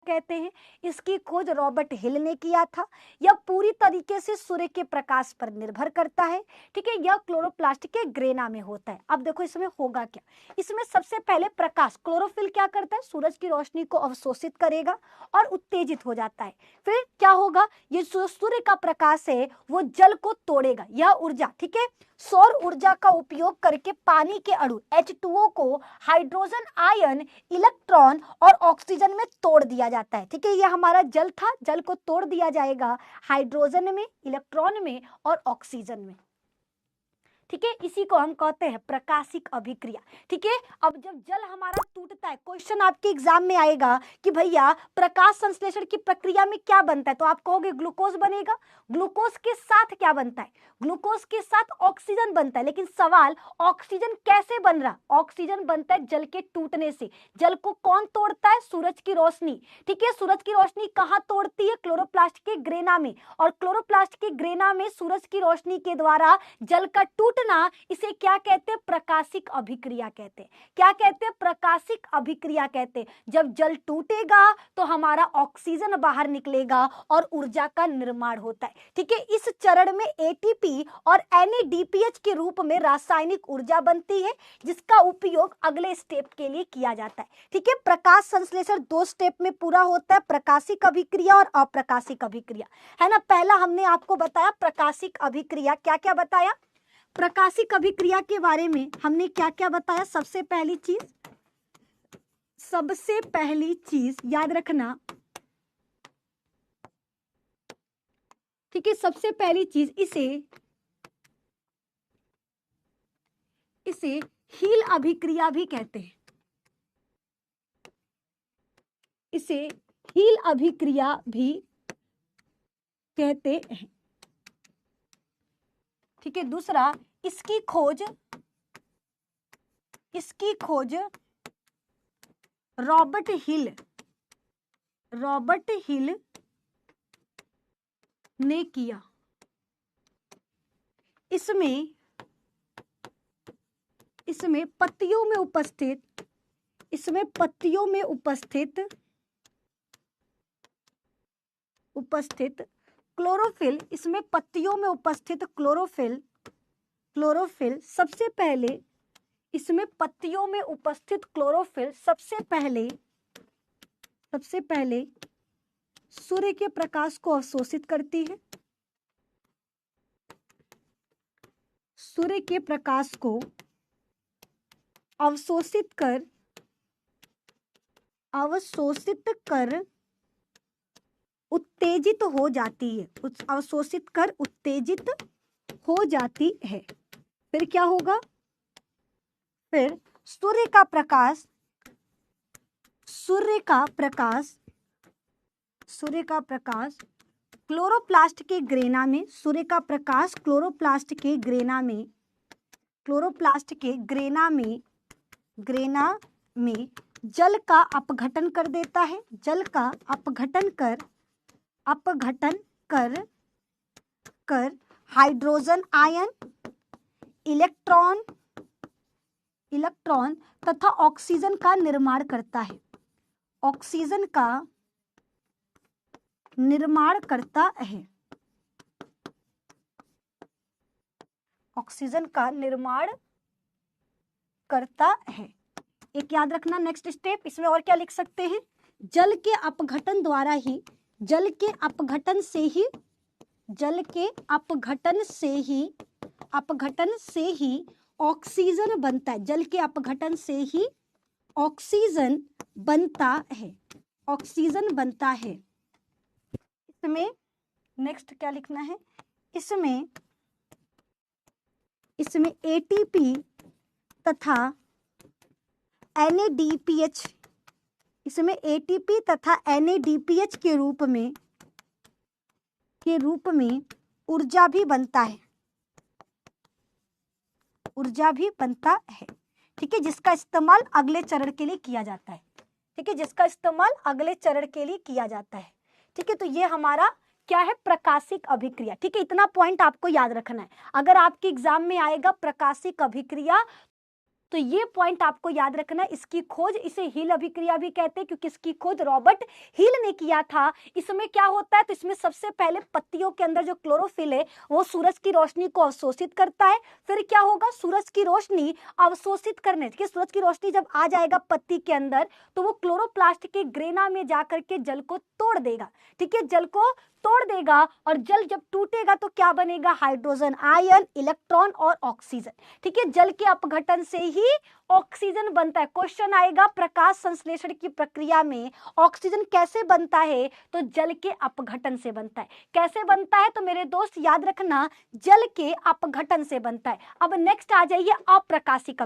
कहते हैं? इसकी खोज रॉबर्ट हिल ने किया था। यह पूरी तरीके से सूर्य के प्रकाश पर निर्भर करता है, ठीक है। यह क्लोरोप्लास्ट के ग्रेना में होता है। अब देखो इसमें होगा क्या, इसमें सबसे पहले प्रकाश, क्लोरोफिल क्या करता है, सूरज की रोशनी को अवशोषित करेगा और उत्तेजित हो जाता है। फिर क्या होगा, ये जो सूर्य का प्रकाश है वो जल को तोड़ेगा, यह ऊर्जा, ठीक है, सौर ऊर्जा का उपयोग करके पानी के अणु H2O को हाइड्रोजन आयन, इलेक्ट्रॉन और ऑक्सीजन में तोड़ दिया जाता है, ठीक है। यह हमारा जल था, जल को तोड़ दिया जाएगा हाइड्रोजन में, इलेक्ट्रॉन में और ऑक्सीजन में, ठीक है। इसी को हम कहते हैं प्रकाशिक अभिक्रिया, ठीक है। अब जब जल हमारा टूटता है, क्वेश्चन आपके एग्जाम में आएगा कि भैया प्रकाश संश्लेषण की प्रक्रिया में क्या बनता है, तो आप कहोगे ग्लूकोज बनेगा। ग्लूकोज के साथ क्या बनता है, ग्लूकोज के साथ ऑक्सीजन बनता है। लेकिन सवाल, ऑक्सीजन कैसे बन रहा, ऑक्सीजन बनता है जल के टूटने से। जल को कौन तोड़ता है, सूरज की रोशनी, ठीक है। सूरज की रोशनी कहाँ तोड़ती है, क्लोरोप्लास्ट के ग्रेना में, और क्लोरोप्लास्ट के ग्रेना में सूरज की रोशनी के द्वारा जल का टूटना, इसे क्या कहते हैं, प्रकाशिक अभिक्रिया कहते हैं। क्या कहते हैं, प्रकाशिक अभिक्रिया कहते हैं। जब जल टूटेगा तो हमारा ऑक्सीजन बाहर निकलेगा और ऊर्जा का निर्माण होता है, ठीक है। इस चरण में एटीपी और NADPH के रूप में रासायनिक ऊर्जा बनती है, जिसका उपयोग अगले स्टेप के लिए किया जाता है, ठीक है। प्रकाश संश्लेषण 2 स्टेप में पूरा होता है, प्रकाशिक अभिक्रिया और अप्रकाशिक अभिक्रिया, है ना। पहला हमने आपको बताया प्रकाशिक अभिक्रिया, क्या क्या बताया, प्रकाशिक अभिक्रिया के बारे में हमने क्या क्या बताया। सबसे पहली चीज याद रखना, ठीक है। सबसे पहली चीज, इसे हील अभिक्रिया भी कहते हैं, इसे हील अभिक्रिया भी कहते हैं, ठीक है। दूसरा, इसकी खोज रॉबर्ट हिल ने किया। इसमें पत्तियों में उपस्थित क्लोरोफिल, इसमें पत्तियों में उपस्थित क्लोरोफिल सबसे पहले, इसमें पत्तियों में उपस्थित क्लोरोफिल सबसे पहले सूर्य के प्रकाश को अवशोषित करती है, सूर्य के प्रकाश को अवशोषित कर उत्तेजित हो जाती है, अवशोषित कर उत्तेजित हो जाती है। फिर क्या होगा, फिर सूर्य का प्रकाश क्लोरोप्लास्ट के ग्रेना में, सूर्य का प्रकाश क्लोरोप्लास्ट के ग्रेना में जल का अपघटन कर देता है, जल का अपघटन कर हाइड्रोजन आयन, इलेक्ट्रॉन तथा ऑक्सीजन का निर्माण करता है, ऑक्सीजन का निर्माण करता है, ऑक्सीजन का निर्माण करता है। एक याद रखना, नेक्स्ट स्टेप, इसमें और क्या लिख सकते हैं, जल के अपघटन से ही ऑक्सीजन बनता है, जल के अपघटन से ही ऑक्सीजन बनता है। इसमें नेक्स्ट क्या लिखना है, इसमें एटीपी तथा NADPH, इसमें एटीपी तथा NADPH के रूप में ऊर्जा भी बनता है, ठीक है, जिसका इस्तेमाल अगले चरण के लिए किया जाता है, ठीक है, जिसका इस्तेमाल अगले चरण के लिए किया जाता है, ठीक है। तो ये हमारा क्या है, प्रकाशिक अभिक्रिया, ठीक है। इतना पॉइंट आपको याद रखना है। अगर आपके एग्जाम में आएगा प्रकाशिक अभिक्रिया तो ये पॉइंट आपको याद रखना। इसकी खोज, इसे हिल अभिक्रिया भी कहते हैं क्योंकि इसकी खोज रॉबर्ट हिल ने किया था। इसमें क्या होता है, तो इसमें सबसे पहले पत्तियों के अंदर जो क्लोरोफिल है वो सूरज की रोशनी को अवशोषित करता है। फिर क्या होगा, सूरज की रोशनी अवशोषित करने के, सूरज की रोशनी जब आ जाएगा पत्ती के अंदर तो वो क्लोरोप्लास्ट के ग्रेना में जाकर के जल को तोड़ देगा। ठीक है, जल को तोड़ देगा और जल जब टूटेगा तो क्या बनेगा, हाइड्रोजन आयन, इलेक्ट्रॉन और ऑक्सीजन। ठीक है, जल के अपघटन से ही ऑक्सीजन बनता है। क्वेश्चन आएगा प्रकाश संश्लेषण की प्रक्रिया में ऑक्सीजन कैसे बनता है, तो जल के अपघटन से बनता है। कैसे बनता है, तो मेरे दोस्त याद रखना, जल के अपघटन से बनता है। अब नेक्स्ट आ जाइए अप्रकाशिक